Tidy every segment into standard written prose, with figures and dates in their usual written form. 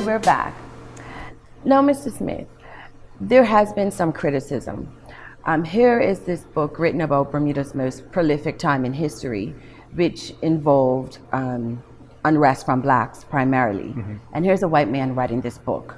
And we're back. Now, Mr. Smith, there has been some criticism. Here is this book written about Bermuda's most prolific time in history, which involved unrest from blacks primarily. And here's a white man writing this book.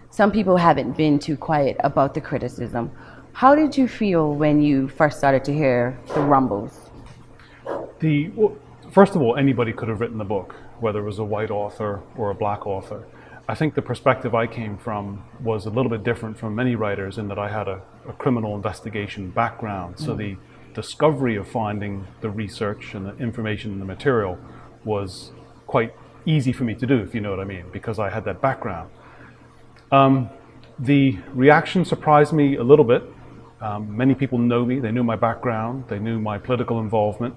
Some people haven't been too quiet about the criticism. How did you feel when you first started to hear the rumbles? First of all, anybody could have written the book, whether it was a white author or a black author. I think the perspective I came from was a little bit different from many writers in that I had a criminal investigation background. So the discovery of finding the research and the information and the material was quite easy for me to do, if you know what I mean, because I had that background. The reaction surprised me a little bit. Many people know me, they knew my background, they knew my political involvement,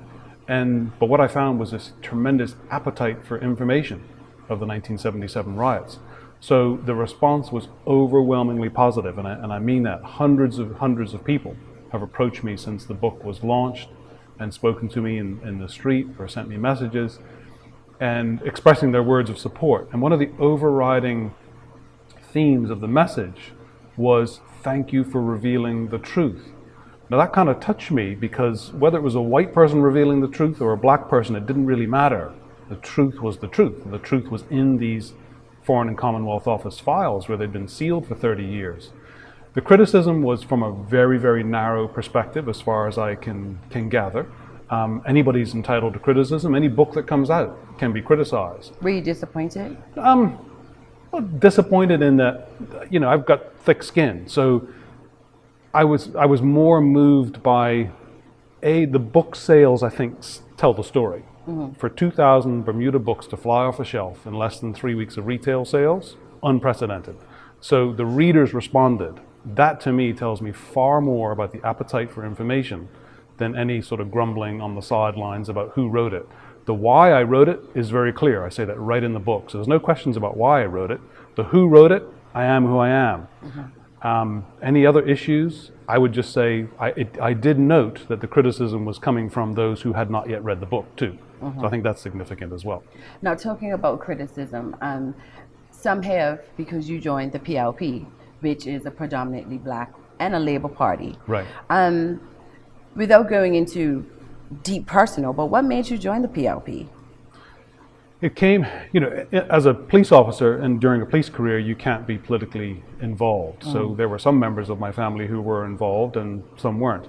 but what I found was this tremendous appetite for information of the 1977 riots. So the response was overwhelmingly positive, and I mean that. Hundreds of people have approached me since the book was launched and spoken to me in the street or sent me messages and expressing their words of support. And one of the overriding themes of the message was, thank you for revealing the truth. Now that kind of touched me because whether it was a white person revealing the truth or a black person, it didn't really matter. The truth was the truth. The truth was in these Foreign and Commonwealth Office files where they'd been sealed for 30 years. The criticism was from a very, very narrow perspective as far as I can gather. Anybody's entitled to criticism. Any book that comes out can be criticized. Were you disappointed? Well, disappointed in that, I've got thick skin. So I was more moved by, the book sales, I think, tell the story. For 2,000 Bermuda books to fly off a shelf in less than 3 weeks of retail sales, unprecedented. So the readers responded. That to me tells me far more about the appetite for information than any sort of grumbling on the sidelines about who wrote it. The why I wrote it is very clear. I say that right in the book. So there's no questions about why I wrote it. The who wrote it, I am who I am. Any other issues, I would just say I did note that the criticism was coming from those who had not yet read the book too. So I think that's significant as well. Now, talking about criticism, some have, because you joined the PLP, which is a predominantly black and a Labour Party. Right. Without going into deep personal, but what made you join the PLP? It came, as a police officer and during a police career, you can't be politically involved. So there were some members of my family who were involved and some weren't.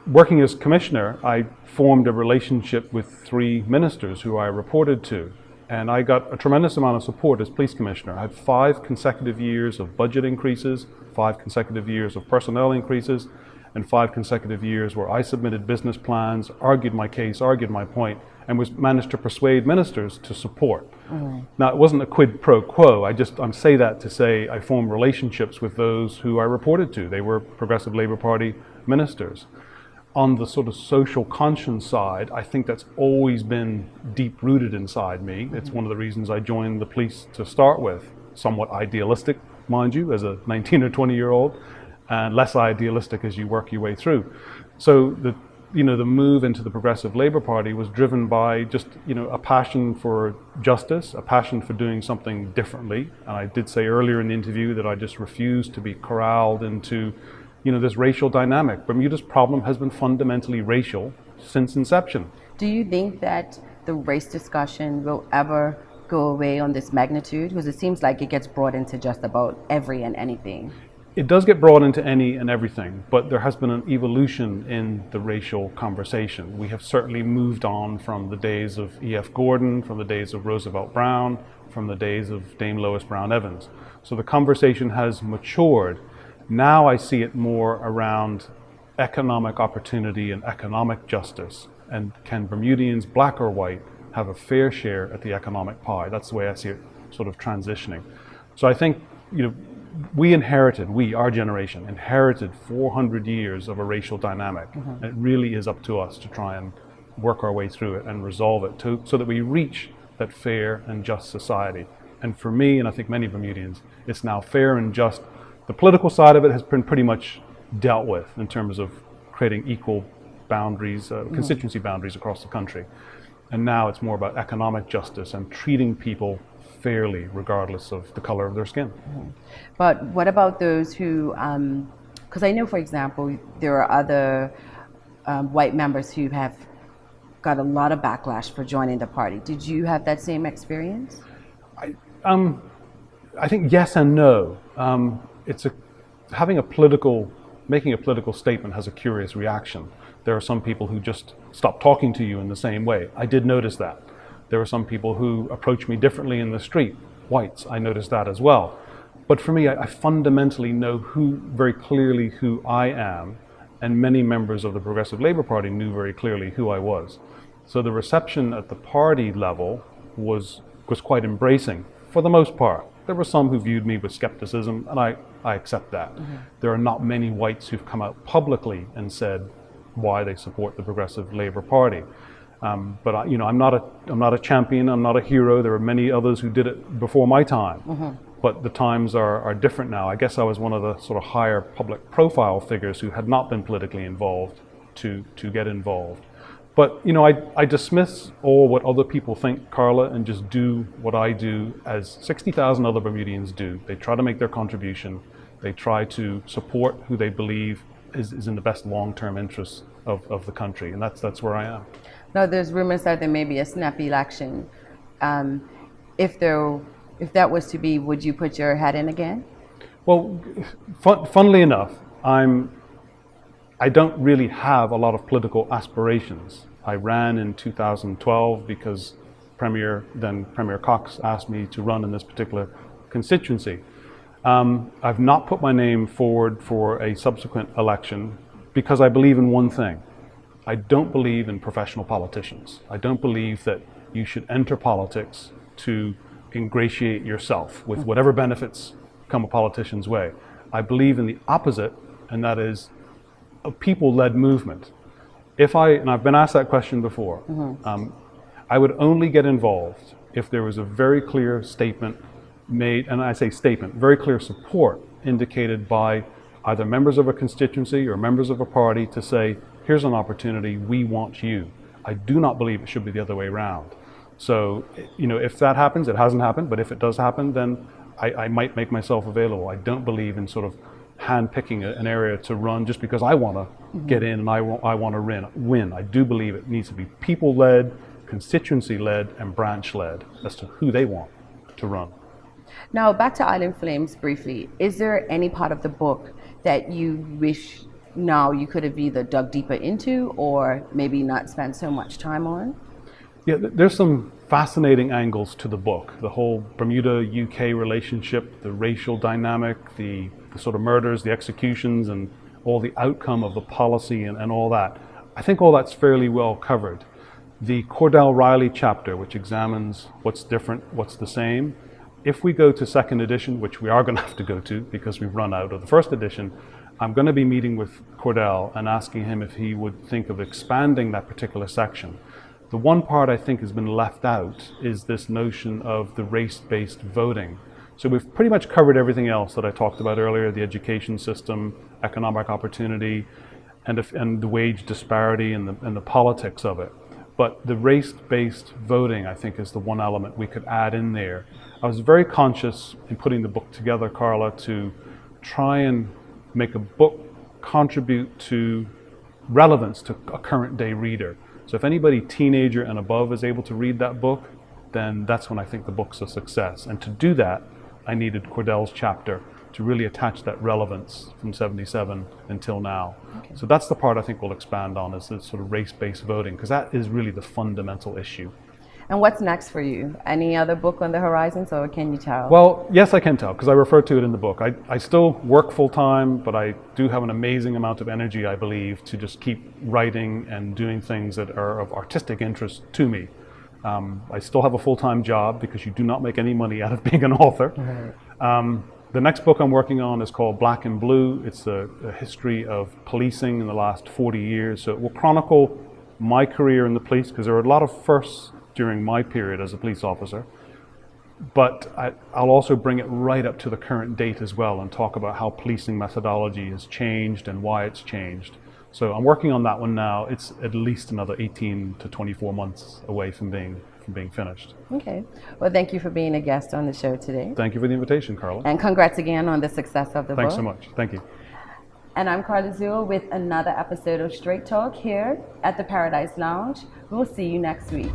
Working as commissioner, I formed a relationship with 3 ministers who I reported to, and I got a tremendous amount of support as police commissioner. I had 5 consecutive years of budget increases, 5 consecutive years of personnel increases, and 5 consecutive years where I submitted business plans, argued my case, argued my point, and managed to persuade ministers to support. Now, it wasn't a quid pro quo. I say that to say I formed relationships with those who I reported to. They were Progressive Labour Party ministers. On the sort of social conscience side, I think that's always been deep-rooted inside me. It's one of the reasons I joined the police to start with. Somewhat idealistic, mind you, as a 19 or 20-year-old, and less idealistic as you work your way through. So the move into the Progressive Labour Party was driven by just, a passion for justice, a passion for doing something differently. And I did say earlier in the interview that I just refused to be corralled into, this racial dynamic. Bermuda's problem has been fundamentally racial since inception. Do you think that the race discussion will ever go away on this magnitude? Because it seems like it gets brought into just about every and anything. It does get brought into any and everything, but there has been an evolution in the racial conversation. We have certainly moved on from the days of E.F. Gordon, from the days of Roosevelt Brown, from the days of Dame Lois Brown Evans. So the conversation has matured. Now I see it more around economic opportunity and economic justice. And can Bermudians, black or white, have a fair share at the economic pie? That's the way I see it sort of transitioning. So I think, our generation inherited 400 years of a racial dynamic. And it really is up to us to try and work our way through it and resolve it so that we reach that fair and just society. And for me, and I think many Bermudians, it's now fair and just. The political side of it has been pretty much dealt with in terms of creating equal boundaries, constituency boundaries across the country. And now it's more about economic justice and treating people fairly regardless of the color of their skin. But what about those who, because I know, for example, there are other white members who have got a lot of backlash for joining the party. Did you have that same experience? I think yes and no. Making a political statement has a curious reaction. There are some people who just stop talking to you in the same way. I did notice that. There are some people who approach me differently in the street, whites. I noticed that as well. But for me, I fundamentally know very clearly who I am, and many members of the Progressive Labour Party knew very clearly who I was. So the reception at the party level was quite embracing, for the most part. There were some who viewed me with skepticism, and I accept that. There are not many whites who've come out publicly and said why they support the Progressive Labour Party. But I'm not a champion. I'm not a hero. There are many others who did it before my time. But the times are different now. I guess I was one of the sort of higher public profile figures who had not been politically involved to get involved. But I dismiss all what other people think, Carla, and just do what I do as 60,000 other Bermudians do. They try to make their contribution. They try to support who they believe is in the best long-term interests of the country, and that's where I am. Now, there's rumors that there may be a snap election. If that was to be, would you put your hat in again? Well, funnily enough, I don't really have a lot of political aspirations. I ran in 2012 because Premier Cox asked me to run in this particular constituency. I've not put my name forward for a subsequent election because I believe in one thing. I don't believe in professional politicians. I don't believe that you should enter politics to ingratiate yourself with whatever benefits come a politician's way. I believe in the opposite, and that is a people-led movement. And I've been asked that question before, I would only get involved if there was a very clear statement made, and I say statement, very clear support indicated by either members of a constituency or members of a party to say, here's an opportunity, we want you. I do not believe it should be the other way around. So, if that happens, it hasn't happened, but if it does happen, then I might make myself available. I don't believe in sort of hand-picking an area to run just because I want to get in and I want to win. I do believe it needs to be people-led, constituency-led, and branch-led as to who they want to run. Now, back to Island Flames briefly. Is there any part of the book that you wish now you could have either dug deeper into or maybe not spent so much time on? Yeah, there's some fascinating angles to the book. The whole Bermuda-UK relationship, the racial dynamic, the sort of murders, the executions, and all the outcome of the policy and all that. I think all that's fairly well covered. The Cordell Riley chapter, which examines what's different, what's the same. If we go to second edition, which we are going to have to go to because we've run out of the first edition, I'm going to be meeting with Cordell and asking him if he would think of expanding that particular section. The one part I think has been left out is this notion of the race-based voting. So we've pretty much covered everything else that I talked about earlier, the education system, economic opportunity, and the wage disparity and the politics of it. But the race-based voting, I think, is the one element we could add in there. I was very conscious in putting the book together, Carla, to try and make a book contribute to relevance to a current day reader. So if anybody teenager and above is able to read that book, then that's when I think the book's a success. And to do that, I needed Cordell's chapter to really attach that relevance from 77 until now. Okay. So that's the part I think we'll expand on, is this sort of race-based voting, because that is really the fundamental issue. And what's next for you? Any other book on the horizon, or can you tell? Well, yes, I can tell, because I refer to it in the book. I still work full-time, but I do have an amazing amount of energy, I believe, to just keep writing and doing things that are of artistic interest to me. I still have a full-time job because you do not make any money out of being an author. Right. The next book I'm working on is called Black and Blue. It's a history of policing in the last 40 years. So it will chronicle my career in the police, because there are a lot of firsts during my period as a police officer. But I'll also bring it right up to the current date as well and talk about how policing methodology has changed and why it's changed. So I'm working on that one now. It's at least another 18 to 24 months away from being finished. Okay. Well, thank you for being a guest on the show today. Thank you for the invitation, Carla. And congrats again on the success of the book. Thanks so much. Thank you. And I'm Carla Zuill with another episode of Straight Talk here at the Paradise Lounge. We'll see you next week.